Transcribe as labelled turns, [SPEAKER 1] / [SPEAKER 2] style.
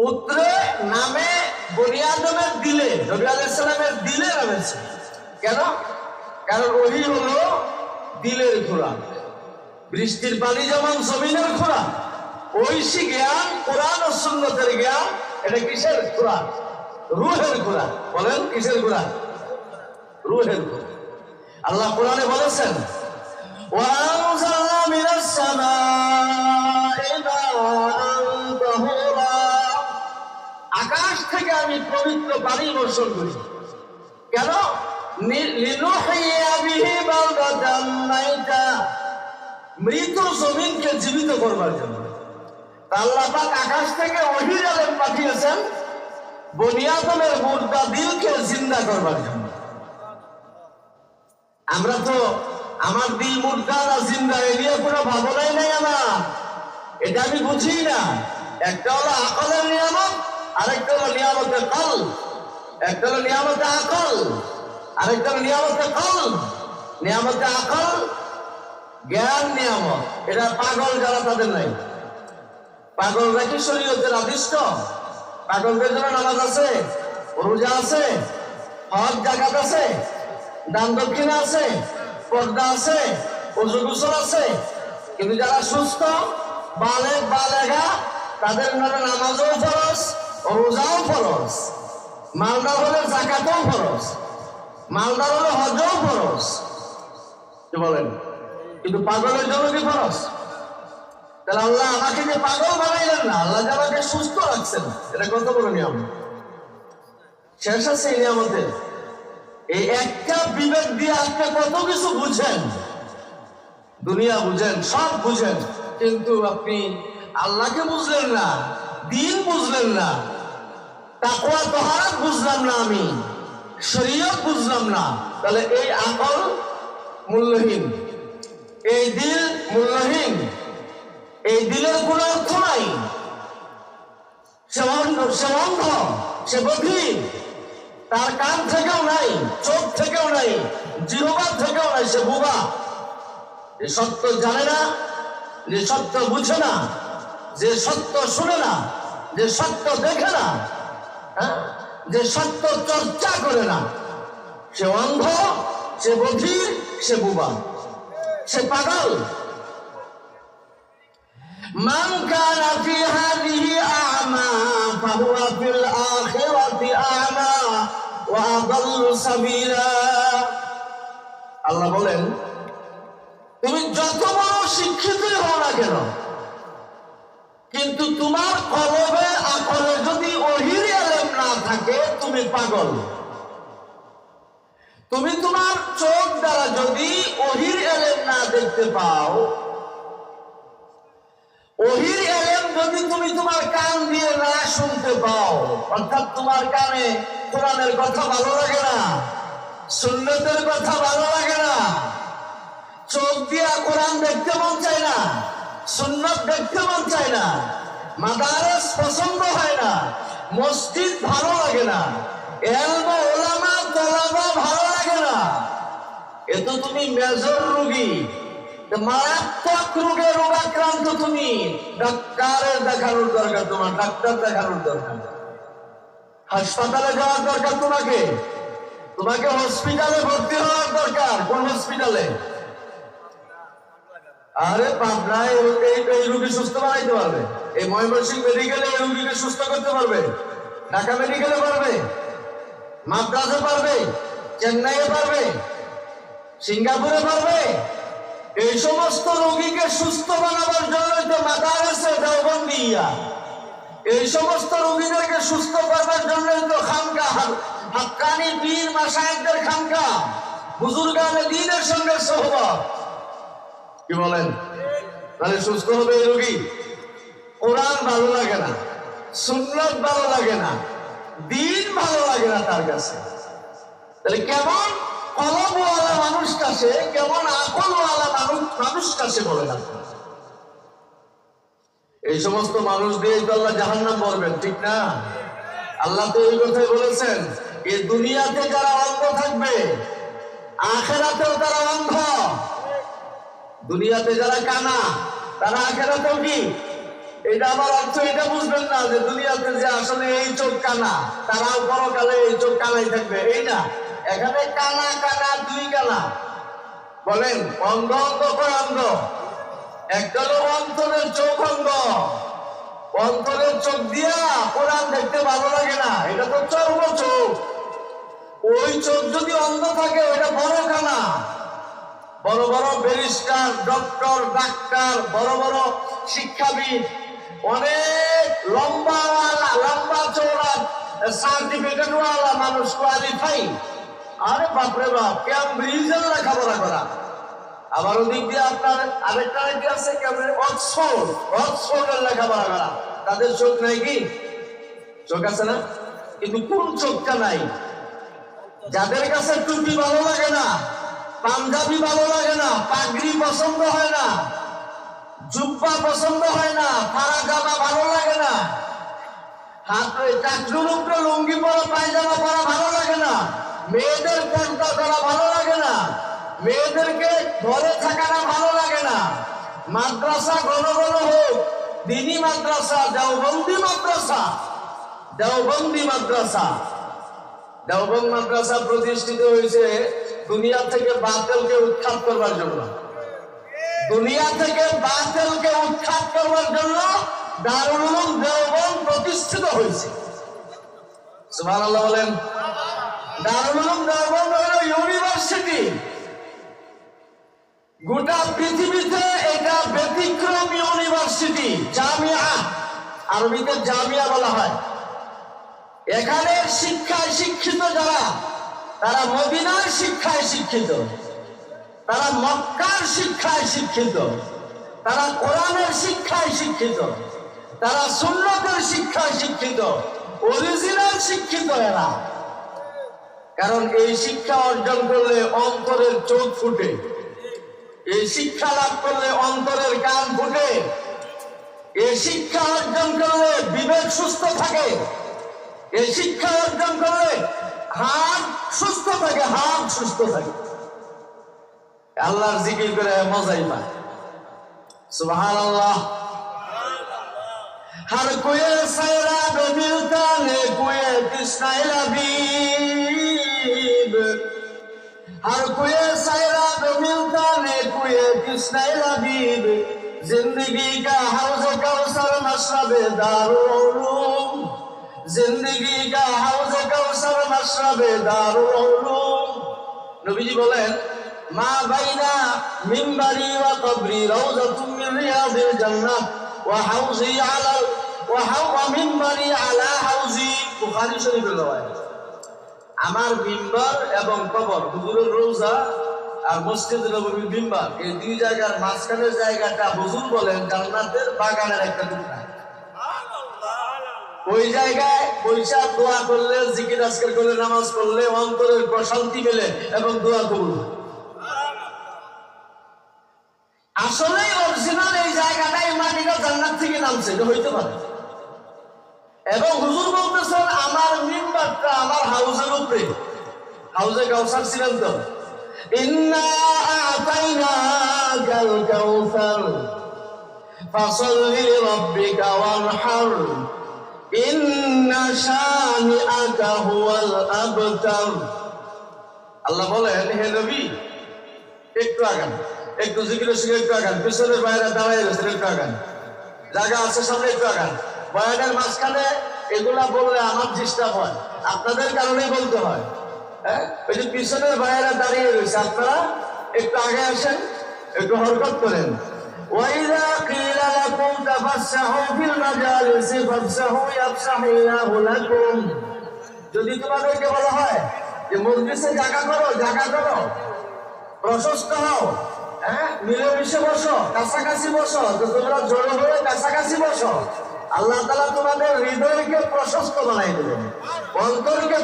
[SPEAKER 1] উত্তরে নামে বনি আদমের দিলে, নবী আলাইহিস সালামের দিলে নামেছে। কেন? কারণ ওহী হলো দিলের খোরাক। বৃষ্টির পানি যেমন জমিনের খোরাক, ঐশী জ্ঞান কোরআন ও সুন্নতের জ্ঞান এটা কিসের খোরাক? রূহের খোরাক। বলেন কিসের খোরাক? রূহের খোরাক। আল্লাহ কোরআনে বলেছেন, ওয়াআনজালনা মিনাস সামাই মাআন তাহুরা, আকাশ থেকে আমি পবিত্র পানি বর্ষণ করি। কেন? লিনুহইয়া বিহি বালদাতাম মাইতা, মৃত জমিনকে জীবিত করবার জন্য। আল্লাহ পাক আকাশ থেকে ওহীর আলেম পাঠিয়েছেন বনি আদমের মুর্দা দিলকে জিন্দা করবার জন্য। আমরা তো আমার দিল মুর্দা না জিন্দা এ নিয়ে কোনো ভাবনাই নাই আমার, এটা আমি বুঝি না। একটা হলো আকলের নিয়ামত, আরেকটা হলো নিয়ামতে কল। একটা হলো নিয়ামতে আকল, আরেকটা হলো নিয়ামতে কল। নিয়ামতে আকল জ্ঞান নিয়ামত, এটা পাগল যারা তাদের নাই। পাগলরা কি শরীয়তের আদিষ্ট? পাগলদের জন্য নামাজ আছে, রোজা আছে, হজ জাকাত আছে, দান দক্ষিণা আছে, পর্দা আছে, ওযু গোসল আছে। কিন্তু যারা সুস্থ বালেগ বালেগা তাদের নামাজও ফরজ, রোজাও ফরজ, মালদার হলে জাকাতও ফরজ, মালদার হলে হজও ফরজ। কি বলেন? কিন্তু পাগলের জন্য কি ফরজ? তাহলে আল্লাহ আমাকে যে পাগল বানাইলেন না, আল্লাহ যে আমাকে সুস্থ রাখছেন, এটা কত বড় নিয়ম। শেষ আছে এই নিয়ামতের। এই একটা বিবেক দিয়ে আপনি কত কিছু বুঝেন, দুনিয়া বুঝেন, সব বুঝেন, কিন্তু আপনি আল্লাহকে বুঝলেন না, দিন বুঝলেন না, তাকওয়া তহারাত বুঝলাম না, আমি শরীয়ত বুঝলাম না। তাহলে এই আকল মূল্যহীন, এই দিল মূল্যহীন, এই দিলের কোনো অর্থ নাই। সে অন্ধ, সে বধির, তার কান থেকেও নাই, চোখ থেকেও নাই, জিহ্বা থেকেও নাই, সে বোবা। যে সত্য জানে না, যে সত্য বুঝে না, যে সত্য শুনে না, যে সত্য দেখে না, যে সত্য চর্চা করে না, সে অন্ধ, সে বধির, সে বোবা, সে পাগল। মান কানা ফি হাযিহি আ'মা ফাহুয়া ফিল আখিরাতি আ'মা ওয়া আদাল্লু সাবিলা। আল্লাহ বলেন, তুমি যত বড় শিক্ষিতই হও না কেন, কিন্তু তোমার কলবে আকলে যদি ওহীর ইলম না থাকে, তুমি পাগল। তুমি তোমার চোখ দ্বারা যদি ওহীর ইলম না দেখতে পাও, ওহীর ইলম যদি তুমি তোমার কান দিয়ে না শুনতে পাও, অর্থাৎ তোমার কানে কোরআনের কথা ভালো লাগে না, সুন্নতের কথা ভালো লাগে না, চোখ দিয়া কোরআন দেখতে মন চায় না, সুন্নত দেখতে মন চায় না, মাদারেস পছন্দ হয় না, মসজিদ ভালো লাগে না, ইলম উলামা তলাবা ভালো লাগে না, এ তো তুমি মেজর রোগী, মারাত্মক রোগে রোগাক্রান্ত। তুমি ডাক্তারের দেখানোর দরকার, তোমার ডাক্তার দেখানোর দরকার, হাসপাতালে যাওয়ার দরকার, তোমাকে হসপিটালে ভর্তি হওয়ার দরকার। কোন হসপিটালে? আরে পাবনায় এই রোগী সুস্থ বানাইতে পারবে, এই ময়মনসিংহ মেডিকেলে এই রোগীকে সুস্থ করতে পারবে, ঢাকা মেডিকেলে পারবে, মাদ্রাসে পারবে, চেন্নাইয়ে পারবে, সিঙ্গাপুরে পারবে। এই সমস্ত রোগীকে সুস্থ বানাবার জন্যই তো মাদারেসে দেওবন্দিয়া, এই সমস্ত রোগীদেরকে সুস্থ করবার জন্যই তো খানকা, হাক্কানি পীর মাশায়েখদের খানকা, বুজুর্গানে দ্বীনের সঙ্গে সোহবত। কি বলেন? তাহলে সুস্থ হবে এই রোগী। কোরআন ভালো লাগে না, সুন্নাত ভালো লাগে না, দিন ভালো লাগে না তার কাছে। তাহলে কেমন কলমওয়ালা মানুষ কাছে, কেমন আকলওয়ালা মানুষ কাছে বলেন আপনি? এই সমস্ত মানুষ দিয়ে তো আল্লাহ জাহান্নাম বলবেন, ঠিক না? আল্লাহ তো এই কথাই বলেছেন, এই দুনিয়াতে যারা অন্ধ থাকবে, আখিরাতেও তারা অন্ধ। দুনিয়াতে যারা কানা, তারা আখিরাতেও কি এটা আমার অর্থ এটা বুঝবেন না যে দুনিয়াতে যে আসলে এই চোখ কানা, তারাও পরকালে এই চোখ কানাই থাকবে, এই না। এখানে কানা কানা দুই কানা। বলেন অন্ধ অন্ধ কয় অন্ধ? একটা হলো অন্তরের চোখ অন্ধ। অন্তরের চোখ দিয়া কোরআন দেখতে ভালো লাগে না, এটা তো চর্ম চোখ। ওই চোখ যদি অন্ধ থাকে ওইটা বড় কানা। বড় বড় ব্যারিস্টার, ডক্টর, ডাক্তার, বড় বড় শিক্ষাবিদ, অনেক লম্বা চৌড়া সার্টিফিকেট ওয়ালা মানুষ, কোয়ালিফাই। আরে বাপরে বাপ, ক্যামব্রিজের লেখাপড়া করা। আবার ওদিক দিয়ে আপনার আরেকটা কি আছে, অক্সফোর্ডের লেখাপড়া করা। তাদের চোখ নাই কি? চোখ আছে না, কিন্তু কোন চোখটা নাই? যাদের কাছে টুপি ভালো লাগে না, পাঞ্জাবি ভালো লাগে না, পাগড়ি পছন্দ হয় না, জুব্বা পছন্দ হয় না, ফাড়া জামা ভালো লাগে না, হাতে চাকরির উপরে লুঙ্গি পরা পায়জামা পরা ভালো লাগে না, মেয়েদের পর্দা করা ভালো লাগে না, মেয়েদেরকে ঘরে থাকাটা ভালো লাগে না, মাদ্রাসা ঘন ঘন হোক, দিনী মাদ্রাসা, দেওবন্দি মাদ্রাসা, দেওবন্দি মাদ্রাসা। দেওবন্দ মাদ্রাসা প্রতিষ্ঠিত হয়েছে দুনিয়া থেকে বাতিলকে উৎখাত করবার জন্য। দুনিয়া থেকে বাতিলকে উৎখাত করবার জন্য দারুল উলুম দেওবন্দ প্রতিষ্ঠিত হয়েছে। সুবহানাল্লাহ বলেন। দারুল উলুম দেওবন্দ হলো ইউনিভার্সিটি। গোটা পৃথিবীতে এটা ব্যতিক্রম ইউনিভার্সিটি, জামিয়া, আরবিতে জামিয়া বলা হয়। এখানে শিক্ষায় শিক্ষিত যারা, তারা মদিনার শিক্ষায় শিক্ষিত, তারা মক্কার শিক্ষায় শিক্ষিত, তারা কোরআনের শিক্ষায় শিক্ষিত, তারা সুন্নতের শিক্ষায় শিক্ষিত, অরিজিনাল শিক্ষিত এরা। কারণ এই শিক্ষা অর্জন করলে অন্তরের চোখ ফুটে, এই শিক্ষা লাভ করলে অন্তরের কান ফুটে, এই শিক্ষা অর্জন করলে বিবেক সুস্থ থাকে, এই শিক্ষা অর্জন করলে হাত সুস্থ থাকে, হাত সুস্থ থাকে, আল্লাহর জিকির করে মজাই পায়। সুবহানাল্লাহ। हर कोई सैराब मिलता है कोई कृष्णा लबीब, हर कोई सैराब मिलता है कोई कृष्णा लबीब, जिंदगी का हौज कौसर मशरब दारुल उलूम, जिंदगी का हौज कौसर मशरब दारुल उलूम। नबीजी बोलेन मा बैना मिंबरी व कब्री रौज़तुम मिन रियादिल जन्नह वा हौज़ी अला वा मिंबरी अला हौज़ी। बुखारी शरीफের রওয়ায়াত। আমার মিম্বার এবং কবর, হুজুরের রওজা আর মসজিদ নববীর মিম্বার, এই দুই জায়গার মাঝখানের জায়গাটা হুজুর বলেন জান্নাতের বাগানের একটা টুকরা। ওই জায়গায় বৈশা দোয়া করলে, জিকির আজকার করলে, নামাজ পড়লে অন্তরের প্রশান্তি মেলে এবং দোয়া কবুল হয়। আসলে অরিজিনাল এই জায়গাটাই মাটিটা জান্নাত থেকে নামছে, এটা হইতে পারে। এবং হুজুর বলতেছেন আমার মিম্বারটা আমার হাউজের উপরে, হাউজে কাউসার ছিলেন তো, ইন্না আতাইনাকাল কাউসার ফাসাল্লি লিরাব্বিকা ওয়ানহার ইন্না শানিআকা হুয়াল আবতার। আল্লাহ বলেন হে নবী একটু আগান, একটু জিকিরের সঙ্গে একটু আগান, পিছনের বাইরে দাঁড়াই গেছেন একটু আগান, জায়গা আছে সামনে একটু আগান। বয়ানের মাঝখানে এগুলা বললে আমার ডিস্টার্ব হয়, আপনাদের কারণেই বলতে হয়। হ্যাঁ, ওই যে পিছনের বাইরে দাঁড়িয়ে রয়েছে, আপনারা একটু আগে আসেন, একটু হরকত করেন। وَإِذَا قِيلَ لَكُمْ تَفَسَّحُوا فِي الْمَجَالِسِ فَافْسَحُوا يَفْسَحِ اللَّهُ لَكُمْ। যদি তোমাদেরকে বলা হয় যে মজলিসে জায়গা করো, জায়গা করো, প্রশস্ত হও, হ্যাঁ, মিলেমিশে বসো, কাছাকাছি বসো, তো তোমরা জড়ো হয়ে কাছাকাছি বসো, আল্লাহ তাআলা তোমাদের হৃদয়কে প্রশস্ত বানাই দেবেন, অন্তরকে